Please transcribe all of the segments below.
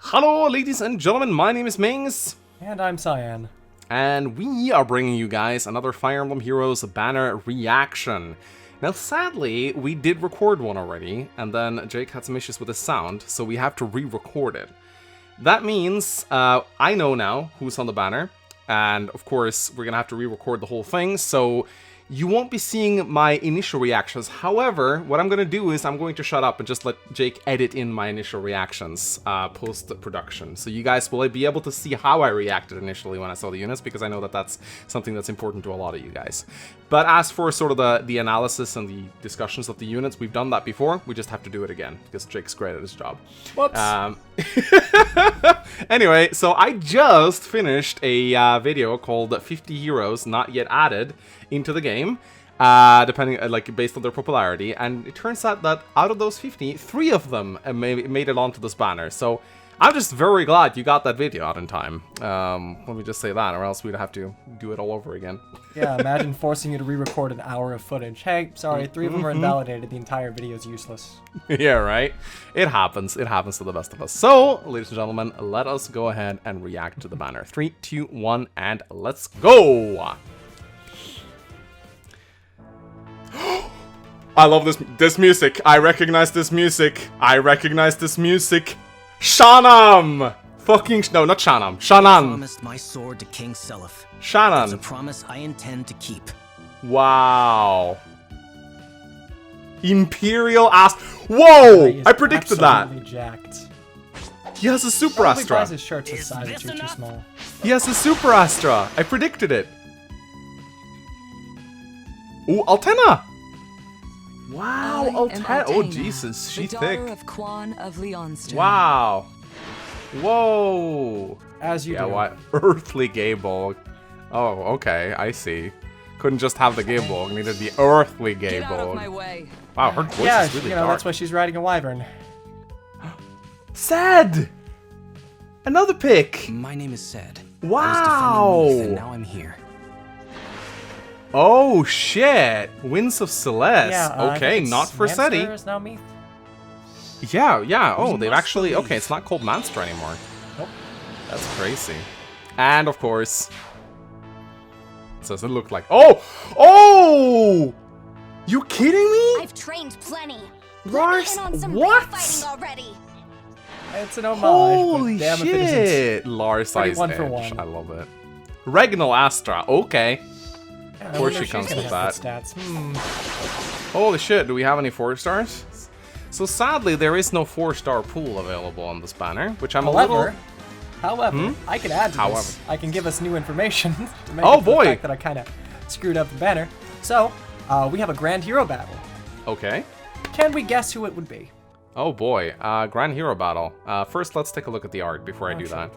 Hello, ladies and gentlemen, my name is Mangs. And I'm Cyan. And we are bringing you guys another Fire Emblem Heroes banner reaction. Now, sadly, we did record one already, and then Jake had some issues with the sound, so we have to re-record it. That means I know now who's on the banner, and of course, we're gonna have to re-record the whole thing, so you won't be seeing my initial reactions. However, what I'm going to do is I'm going to shut up and just let Jake edit in my initial reactions post-production. So you guys will be able to see how I reacted initially when I saw the units, because I know that that's something that's important to a lot of you guys. But as for sort of the analysis and the discussions of the units, we've done that before. We just have to do it again, because Jake's great at his job. Whoops. Anyway, so I just finished a video called 50 Heroes Not Yet Added into the game, depending, like, based on their popularity, and it turns out that out of those 50, 3 of them made it onto this banner, so I'm just very glad you got that video out in time. Let me just say that, or else we'd have to do it all over again. Yeah, imagine forcing you to re-record an hour of footage. Hey, sorry, 3 of them are invalidated, the entire video is useless. Yeah, right? It happens to the best of us. So, ladies and gentlemen, let us go ahead and react to the banner. 3, 2, 1, and let's go! I love this music. I recognize this music. Shanam! No, not Shanam. Shannon. Promised my sword to King Seliph. Shannon. It's a promise I intend to keep. Wow. Imperial Astra. Whoa! I predicted that. Jacked. He has a Super Astra. Buys his shirts a size or two too small. He has a Super Astra. I predicted it. Ooh, Altena. Wow, Altena. Oh, Jesus, she's thick. Of Quan of Leonstein. Wow. Whoa. As you do. Yeah, what? Earthly Gable. Oh, okay, I see. Couldn't just have the Gable, needed the Earthly Gable. Get out of my way. Wow, her voice Yeah, is really you know, dark. that's why she's riding a wyvern. Sad! Another pick! My name is Ced. Wow! I was defending Leith, and now I'm here. Oh, shit! Winds of Celeste. Yeah, okay, not for Seti. Is now Meath. Yeah. Oh, they've actually... Okay, it's not called Manster anymore. Nope. That's crazy. And, of course... It doesn't look like... Oh! You kidding me? I've trained plenty. Lars, Let me in on some what? fighting already. It's an homage, Holy but damn if it isn't. shit! Lars Ice 1 for Edge. 1. I love it. Regnal Astra. Okay. Yeah, Of course she comes with that. Stats. Holy shit, do we have any 4 stars? So sadly, there is no 4-star pool available on this banner, which I'm a little... However, I can add to this. I can give us new information to make Oh, up for boy. the fact that I kind of screwed up the banner. So, we have a Grand Hero battle. Okay. Can we guess who it would be? Oh boy, Grand Hero Battle. First, let's take a look at the art before I do that.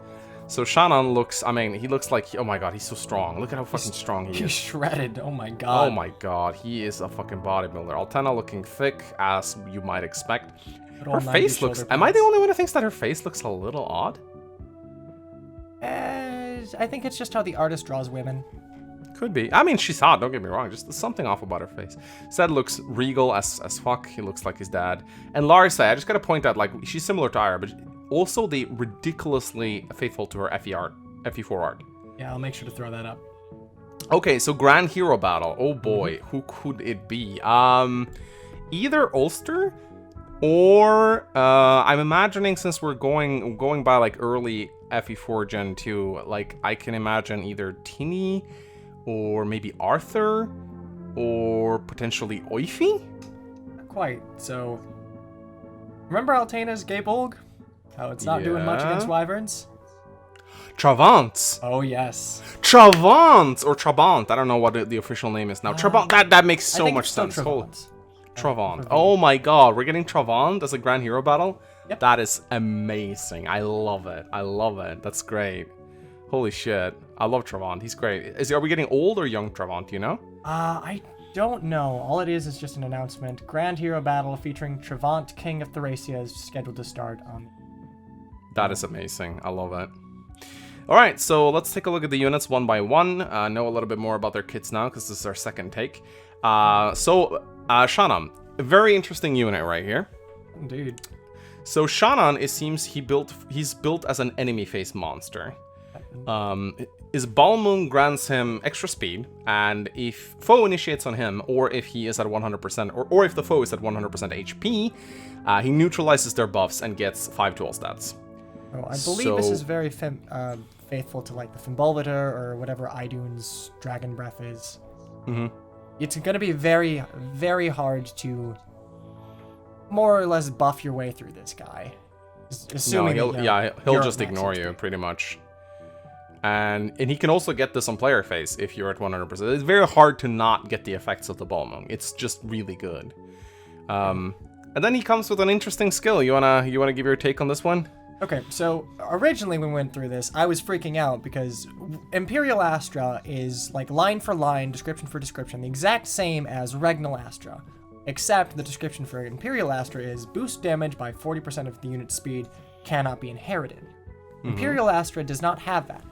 So Shannon looks, I mean, he looks like, oh my god, he's so strong. Look at how fucking strong he He's is. shredded, oh my god. Oh my god, he is a fucking bodybuilder. Altena looking thick, as you might expect. Her face looks, am I the only one who thinks that her face looks a little odd? I think it's just how the artist draws women. Could be. I mean, she's hot, don't get me wrong. Just something off about her face. Zed looks regal as fuck. He looks like his dad. And Larsa, I just gotta point out, like, she's similar to Heir, but also the ridiculously faithful to her FE4 art. Yeah, I'll make sure to throw that up. Okay, so Grand Hero Battle. Oh boy, who could it be? Either Ulster or I'm imagining, since we're going by like early FE4 Gen 2, like I can imagine either Tini or maybe Arthur or potentially Oifi? Not quite. So, remember Altena's Gabolg? How it's not doing much against wyverns? Travant. Oh yes. Travant or Trabant. I don't know what the official name is now. Trabant. That makes so much sense. Travant. Oh my god, we're getting Travant as a Grand Hero Battle? Yep. That is amazing. I love it. That's great. Holy shit. I love Travant. He's great. Are we getting old or young Travant, you know? I don't know. All it is just an announcement. Grand Hero Battle featuring Travant, King of Thracia, is scheduled to start on... That is amazing. I love it. Alright, so let's take a look at the units one by one. Know a little bit more about their kits now, because this is our second take. Shanam, a very interesting unit right here. Indeed. So Shannon, it seems he's built as an enemy face monster. His Balmung grants him extra speed, and if foe initiates on him, or if he is at 100%, or if the foe is at 100% HP, he neutralizes their buffs and gets 5 tool stats. Oh, I believe this is very faithful to like the Fimbulvator or whatever Idun's Dragon Breath is. Mm-hmm. It's going to be very, very hard to more or less buff your way through this guy. Assuming he'll you're just at max ignore you HP. pretty much. And he can also get this on player face if you're at 100%. It's very hard to not get the effects of the Balmung. It's just really good. And then he comes with an interesting skill. You wanna give your take on this one? Okay, so originally when we went through this, I was freaking out because Imperial Astra is like line for line, description for description, the exact same as Regnal Astra, except the description for Imperial Astra is boost damage by 40% of the unit's speed, cannot be inherited. Imperial Astra does not have that.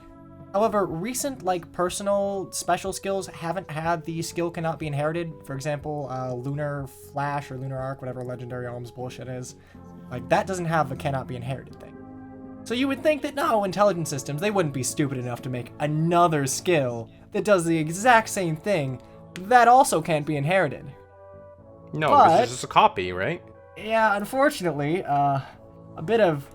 However, recent like personal special skills haven't had the skill cannot be inherited. For example, Lunar Flash or Lunar Arc, whatever Legendary Alms bullshit is. Like, that doesn't have the cannot be inherited thing. So you would think that, no, intelligent systems, they wouldn't be stupid enough to make another skill that does the exact same thing that also can't be inherited. No, But- it's just a copy, right? Yeah, unfortunately, a bit of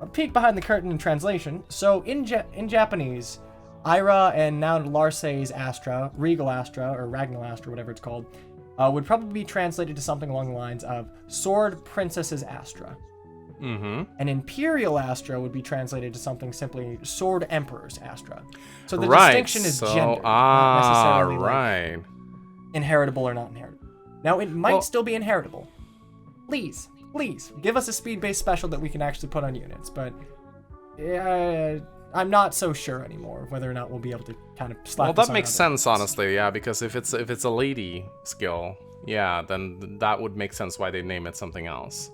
a peek behind the curtain in translation. So in Japanese, Ira and now Larce's Astra, Regal Astra, or Ragnal Astra, whatever it's called, would probably be translated to something along the lines of Sword Princess's Astra. Mm-hmm. And Imperial Astra would be translated to something simply Sword Emperor's Astra. So the Right, distinction is so- gender, not necessarily like right. inheritable or not inheritable. Now, it might still be inheritable. Please, give us a speed-based special that we can actually put on units, but I'm not so sure anymore whether or not we'll be able to kind of slap Well, this that on makes other sense, units. honestly, yeah, because if it's a lady skill, yeah, then that would make sense why they name it something else.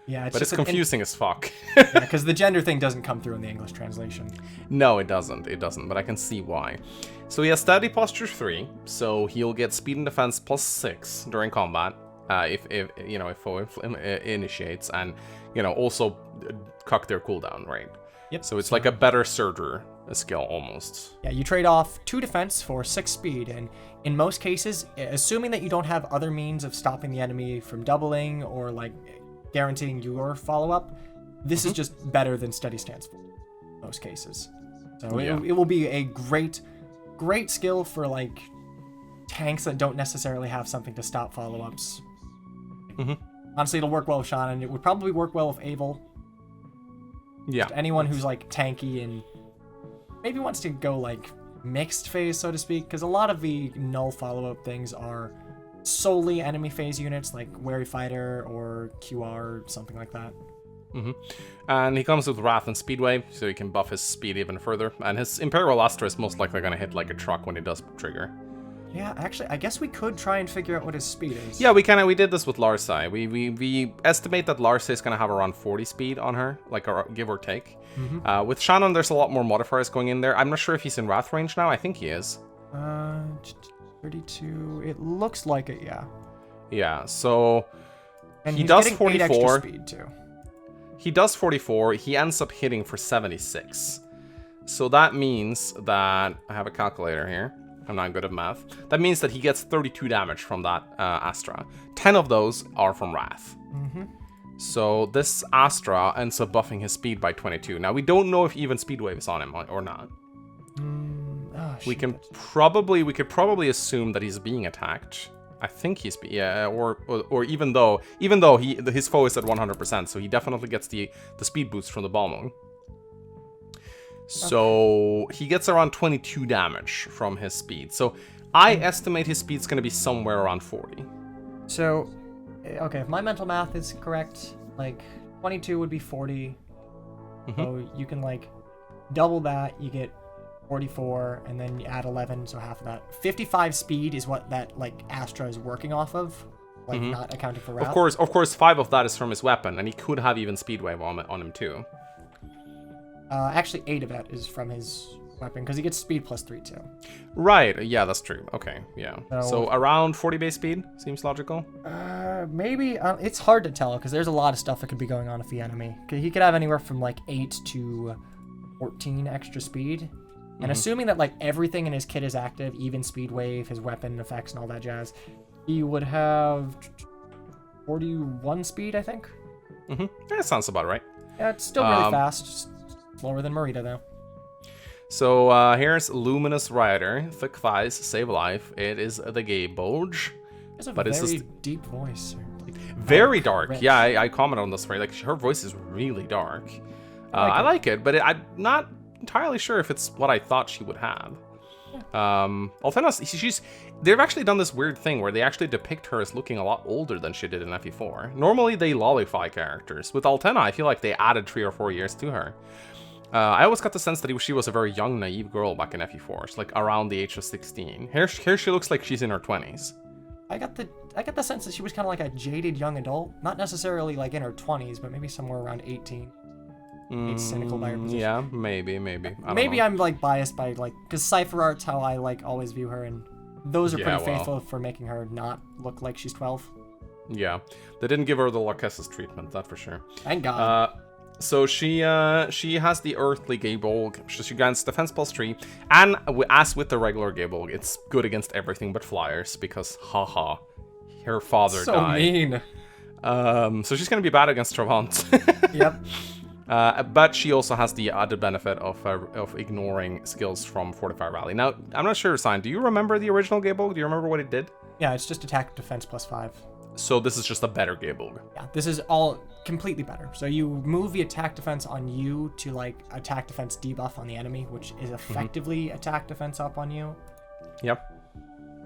Yeah, But it's confusing as fuck. because the gender thing doesn't come through in the English translation. No, it doesn't, but I can see why. So he has Steady Posture 3, so he'll get Speed and Defense plus 6 during combat, if foe initiates, and, also cuck their cooldown, right? Yep. So it's like a better Surger skill, almost. Yeah, you trade off 2 defense for 6 speed, and in most cases, assuming that you don't have other means of stopping the enemy from doubling or like guaranteeing your follow-up, this is just better than Steady Stance for most cases. So it will be a great skill for like tanks that don't necessarily have something to stop follow-ups. Honestly, it'll work well with Shannon. It would probably work well with Abel. Yeah. Just anyone who's like tanky and maybe wants to go like mixed phase, so to speak, because a lot of the null follow-up things are solely enemy phase units like Wary Fighter or QR, something like that. And he comes with Wrath and Speedway, so he can buff his speed even further. And his Imperial Astra is most likely going to hit like a truck when he does trigger. Yeah, actually, I guess we could try and figure out what his speed is. Yeah, we did this with Larsa. We estimate that Larsa is going to have around 40 speed on her, like give or take. With Shannon, there's a lot more modifiers going in there. I'm not sure if he's in Wrath range now. I think he is. 32. It looks like it, yeah. Yeah, so And he he's does getting 8 44. extra speed too. He does 44. He ends up hitting for 76. So that means that I have a calculator here. I'm not good at math. That means that he gets 32 damage from that Astra. 10 of those are from Wrath. So this Astra ends up buffing his speed by 22. Now we don't know if even Speed Wave is on him or not. We could probably assume that he's being attacked. I think he's or even though his foe is at 100%, so he definitely gets the speed boost from the Balmung. So he gets around 22 damage from his speed. So I estimate his speed's going to be somewhere around 40. So, okay, if my mental math is correct, like 22 would be 40. So you can like double that, you get 44, and then you add 11, so half of that. 55 speed is what that like Astra is working off of, like not accounting for Wrath. Of course, 5 of that is from his weapon, and he could have even Speed Wave on him too. Actually, 8 of that is from his weapon because he gets speed +3 too. Right, yeah, that's true. Okay, yeah. So- So around 40 base speed seems logical. Maybe it's hard to tell because there's a lot of stuff that could be going on with the enemy. He could have anywhere from like 8 to 14 extra speed. And assuming that like everything in his kit is active, even speed wave, his weapon effects and all that jazz, he would have 41 speed, I think. That sounds about right. Yeah, it's still really fast. Just slower than Marita though. So here's Luminous Rider, thick thighs, save life. It is the Gayboge. It's a But it's very just- deep voice. Very dark. rich. Yeah, I commented on this right. Like her voice is really dark. I like it, but I'm not entirely sure if it's what I thought she would have. Althena's, they've actually done this weird thing where they actually depict her as looking a lot older than she did in FE4. Normally they lollify characters. With Althena, I feel like they added 3 or 4 years to her. I always got the sense that she was a very young, naive girl back in FE4. She's like around the age of 16. Here she looks like she's in her 20s. I got the sense that she was kind of like a jaded young adult, not necessarily like in her 20s, but maybe somewhere around 18. It's cynical by her position. Yeah, maybe. I don't Maybe know. I'm like biased by like because Cypher Art's how I like always view her, and those are Yeah, pretty well. faithful for making her not look like she's 12. Yeah, they didn't give her the Larkessus treatment, that for sure. Thank God. So she has the Earthly Gaybolg. She grants defense +3, and as with the regular Gaybolg, it's good against everything but flyers because haha, her father so died. mean. So she's gonna be bad against Travant. Yep. But she also has the added benefit of ignoring skills from Fortify Rally. Now, I'm not sure, Sign, do you remember the original Gaybolg? Do you remember what it did? Yeah, it's just attack defense +5. So this is just a better Gaybolg. Yeah, this is all completely better. So you move the attack defense on you to like attack defense debuff on the enemy, which is effectively attack defense up on you. Yep.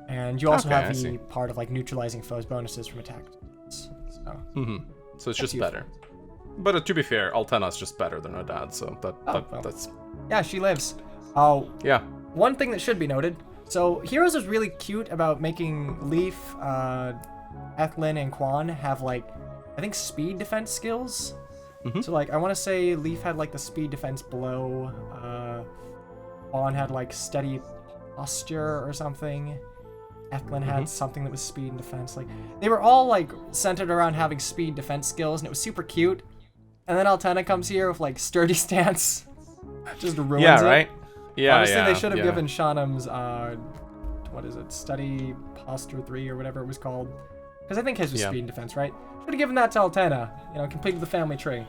And you also Okay, I have the see. part of like neutralizing foes bonuses from attack defense. So So it's just useful. better. But to be fair, Altena's just better than her dad, so well. that's... yeah, she lives. Oh, Yeah. one thing that should be noted. So Heroes is really cute about making Leaf, Ethlyn, and Quan have like, I think speed defense skills. So like, I want to say Leaf had like the speed defense blow. Quan had like steady posture or something. Ethlyn had something that was speed and defense. Like they were all like centered around having speed defense skills, and it was super cute. And then Altena comes here with like sturdy stance, just ruins Yeah, it. right? Yeah, Honestly, yeah, they should have yeah. given Shanam's, what is it, Study Posture 3 or whatever it was called. Because I think his was Yeah. speed and defense, right? Should have given that to Altena, completed the family tree.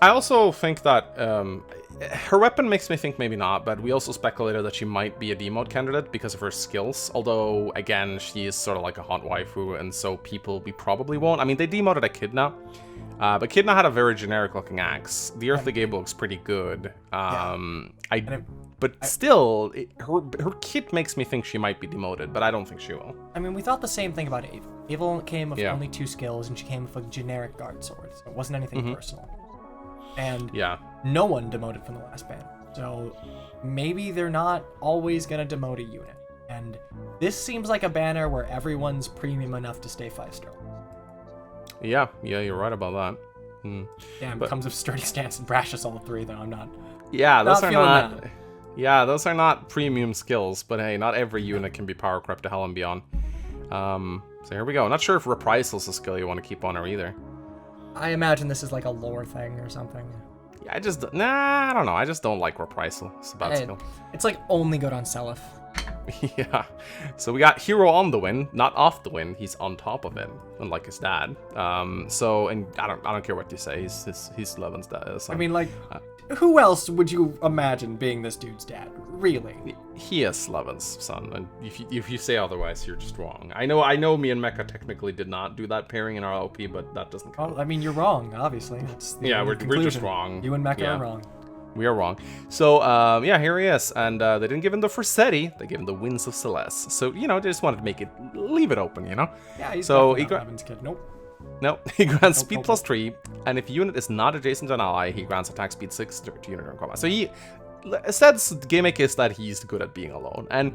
I also think that her weapon makes me think maybe not, but we also speculated that she might be a demote candidate because of her skills. Although, again, she is sort of like a hot waifu, and so we probably won't. I mean, they demoted Echidna, but Echidna had a very generic-looking axe. The Earthly Gable looks pretty good. But still, her kit makes me think she might be demoted, but I don't think she will. I mean, we thought the same thing about Ava. Ava came with Yeah. only 2 skills, and she came with a generic guard sword, so it wasn't anything personal. And Yeah. no one demoted from the last ban. So maybe they're not always going to demote a unit. And this seems like a banner where everyone's premium enough to stay 5-star. Yeah, you're right about that. Damn, But- it comes with sturdy stance and brashness all 3, though. I'm not. Yeah, those are feeling not. that. Yeah, those are not premium skills, but hey, not every unit can be power crept to hell and beyond. So here we go. Not sure if Reprisal is a skill you want to keep on her either. I imagine this is like a lore thing or something. Yeah, I don't know. I just don't like Reprisal. It's a bad skill. It's like only good on Seliph. Yeah. So we got Hero on the win, not off the win. He's on top of it, unlike his dad. And I don't care what you say. He's Levin's dad. I mean, like, who else would you imagine being this dude's dad? Really? He is Levin's son, and if you say otherwise, you're just wrong. I know. Me and Mecha technically did not do that pairing in our LP, but that doesn't count. Well, I mean, you're wrong, obviously. That's the Yeah, only we're just conclusion. wrong. You and Mecca Yeah. are wrong. We are wrong. So, yeah, here he is. And they didn't give him the Forsetti. They gave him the Winds of Celeste. So, they just wanted to leave it open, Yeah, he's So definitely he not Levin's kid. Nope. No, he grants Nope, speed nope, plus 3. And if a unit is not adjacent to an ally, he grants attack speed 6 to unit during combat. So Sed's gimmick is that he's good at being alone. And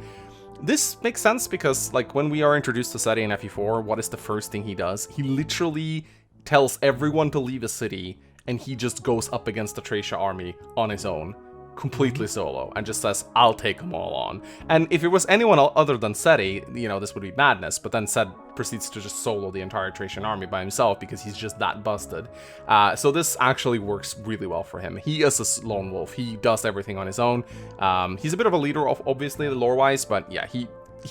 this makes sense because, like, when we are introduced to Seti in FE4, what is the first thing he does? He literally tells everyone to leave a city, and he just goes up against the Thracia army on his own. completely solo and just says, I'll take them all on. And if it was anyone other than Seti, you know, this would be madness. But then Set proceeds to just solo the entire Thracian army by himself because he's just that busted. So this actually works really well for him. He is a lone wolf. He does everything on his own. He's a bit of a leader, obviously, lore-wise, but yeah, he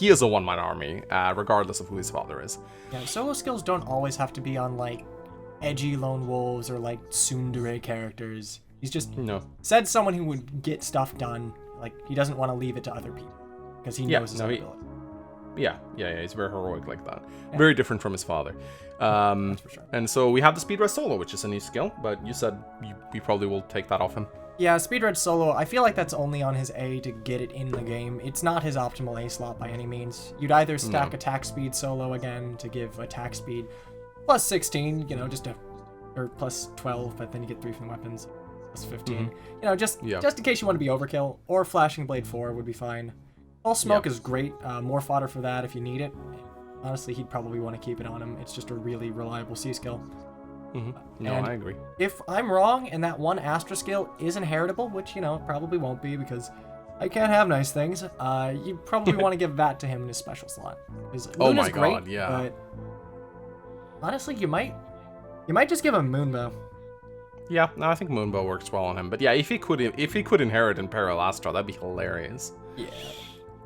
is a one-man army, regardless of who his father is. Yeah, solo skills don't always have to be on, like, edgy lone wolves or, like, tsundere characters. He's just said someone who would get stuff done. Like, he doesn't want to leave it to other people because he knows his own ability. Yeah, he's very heroic like that. Yeah. Very different from his father. That's for sure. And so we have the Speed Red Solo, which is a new skill, but you said you probably will take that off him. Yeah, Speed Red Solo, I feel like that's only on his A to get it in the game. It's not his optimal A slot by any means. You'd either stack attack speed solo again to give attack speed plus 16, you know, or plus 12, but then you get 3 from the weapons. Plus 15. You know, just in case you want to be overkill, or Flashing Blade 4 would be fine. All Smoke is great. More fodder for that if you need it. Honestly, he'd probably want to keep it on him. It's just a really reliable C skill. No, I agree. If I'm wrong and that one Astra skill is inheritable, which, you know, it probably won't be because I can't have nice things, you probably want to give that to him in his special slot. Oh my great, god, yeah. But honestly, you might just give him Moonbow. Yeah, no, I think Moonbow works well on him. But yeah, if he could inherit Imperial Astra, that'd be hilarious. Yeah.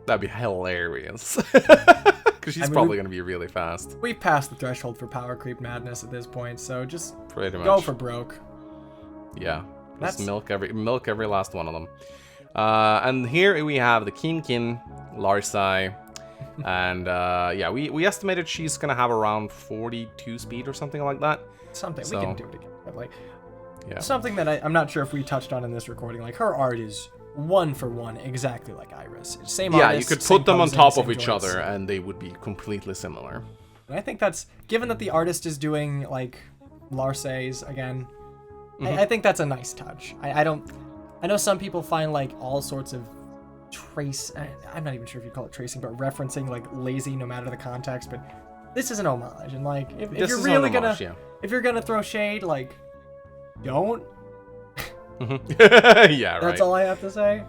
That'd be hilarious. Because she's probably going to be really fast. We've passed the threshold for power creep madness at this point, so just pretty much go for broke. Yeah, just milk every last one of them. And here we have the Kinkin, Larsai, and yeah, we estimated she's going to have around 42 speed or something like that. Something, we can do it again. But like, something that I'm not sure if we touched on in this recording, like her art is 1-for-1 exactly like Iris. Same artist, you could put them on top of each other and they would be completely similar. And I think that's, given that the artist is doing like Larsai's again, I think that's a nice touch. I know some people find like all sorts of I'm not even sure if you call it tracing, but referencing like lazy no matter the context, but this is an homage. And like, if you're really if you're gonna throw shade, like, don't. Yeah, right. That's all I have to say.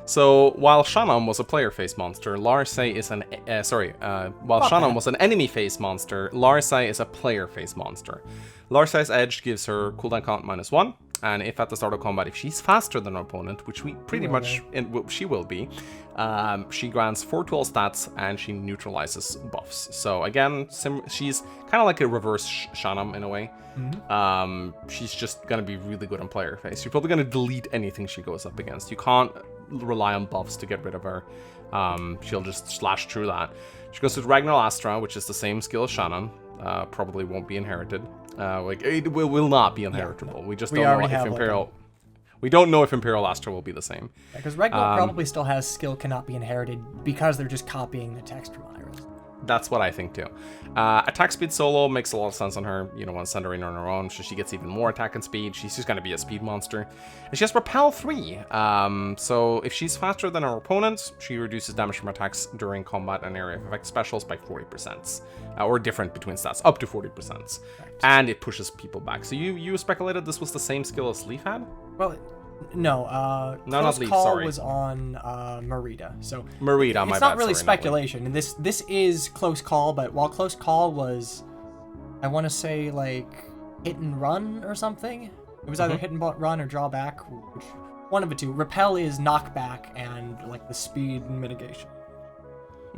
So while Shannon was a player-face monster, Larsai is an Shannon was an enemy-face monster, Larsai is a player-face monster. Larsai's edge gives her cooldown count -1, and if at the start of combat, if she's faster than her opponent, which we pretty much she will be, she grants 4 tool stats and she neutralizes buffs. So again, she's kind of like a reverse Shannon in a way. She's just gonna be really good on player face. You're probably gonna delete anything she goes up against. You can't rely on buffs to get rid of her. She'll just slash through that. She goes with Ragnar Astra, which is the same skill as Shannon. Probably won't be inherited. Like it will not be inheritable. We just don't know if Imperial. We don't know if Imperial Astra will be the same. Because Ragnar probably still has skill cannot be inherited because they're just copying the text from Iris. That's what I think too. Attack speed solo makes a lot of sense on her. You don't want to send her in on her own, so she gets even more attack and speed. She's just going to be a speed monster. And she has Repel 3. So if she's faster than her opponents, she reduces damage from attacks during combat and area of effect specials by 40%. Or different between stats, up to 40%. Right. And it pushes people back. So you speculated this was the same skill as Leaf had? Well, no. Not Leaf, call sorry. was on Merida. So Merida, it's not really speculation. This is close call, but while close call was, I want to say like hit and run or something. It was either hit and run or draw back, which one of the two. Repel is knockback and like the speed mitigation.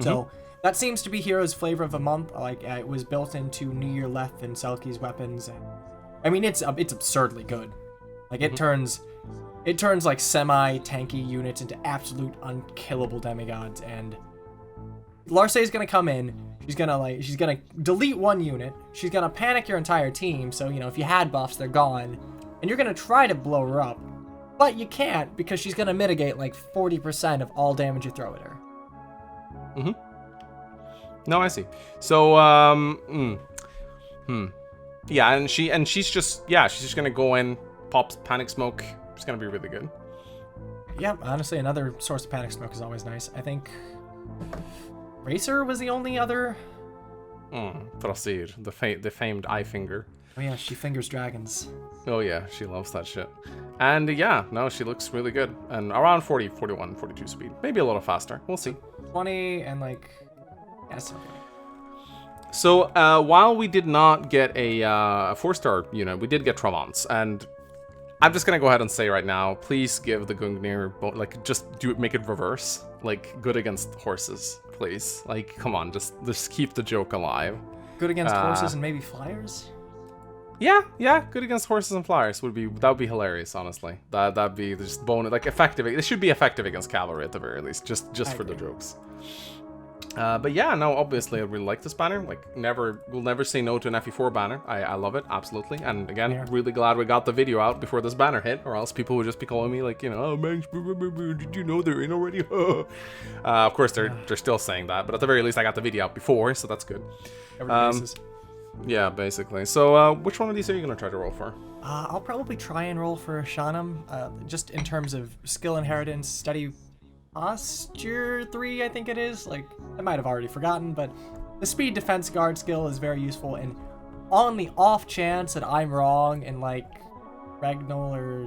So that seems to be Hero's flavor of the month. Like it was built into New Year Leth and Selkie's weapons. And, I mean, it's absurdly good. Like it turns like semi-tanky units into absolute unkillable demigods. And Larsai's gonna come in. She's gonna delete one unit. She's gonna panic your entire team. So you know if you had buffs, they're gone, and you're gonna try to blow her up, but you can't because she's gonna mitigate like 40% of all damage you throw at her. No, I see. So, yeah, and she's just gonna go in, pops panic smoke. It's gonna be really good. Yeah, honestly, another source of panic smoke is always nice. I think Racer was the only other. Trasir, the famed eye finger. Oh yeah, she fingers dragons. Oh yeah, she loves that shit. And yeah, no, she looks really good. And around 40, 41, 42 speed. Maybe a little faster. We'll see. 20 and like, yeah, something. So while we did not get a 4-star unit, we did get Travants. And I'm just gonna go ahead and say right now, please give the Gungnir, like, just make it reverse. Like, good against horses, please. Like, come on, just keep the joke alive. Good against horses and maybe flyers? Yeah, good against horses and flyers that would be hilarious, honestly. That'd be just bonus, like effective. It should be effective against cavalry at the very least, just for the jokes. But yeah, no, obviously I really like this banner. Like, we'll never say no to an FE4 banner. I love it, absolutely. And again, really glad we got the video out before this banner hit, or else people would just be calling me like, you know, oh Mangs, did you know they're in already? Of course they're still saying that, but at the very least I got the video out before, so that's good. Yeah, basically. So which one of these are you gonna try to roll for? I'll probably try and roll for Shanam, just in terms of skill inheritance, steady posture 3, I think it is. Like, I might have already forgotten, but the speed defense guard skill is very useful. And on the off chance that I'm wrong and like Regnal or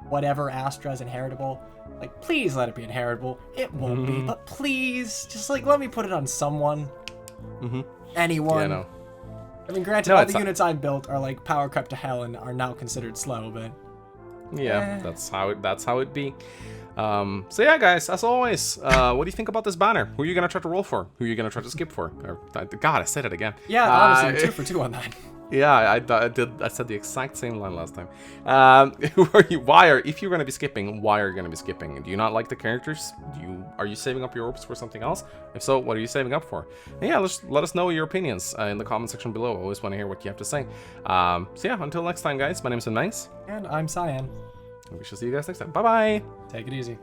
whatever Astra is inheritable, like, please let it be inheritable. It won't be, but please, just like let me put it on someone. Anyone. Yeah, no. I mean, granted, all the units I built are like power crept to hell and are now considered slow, but yeah, that's how it be. So yeah, guys, as always, what do you think about this banner? Who are you gonna try to roll for? Who are you gonna try to skip for? God, I said it again. Yeah, honestly, 2 for 2 on that. Yeah, I said the exact same line last time. Who are you? If you're gonna be skipping, why are you gonna be skipping? Do you not like the characters? Are you saving up your orbs for something else? If so, what are you saving up for? And yeah, let us know your opinions in the comment section below. I always want to hear what you have to say. So yeah, until next time, guys. My name is Mangs. And I'm Cyan. We shall see you guys next time. Bye bye. Take it easy.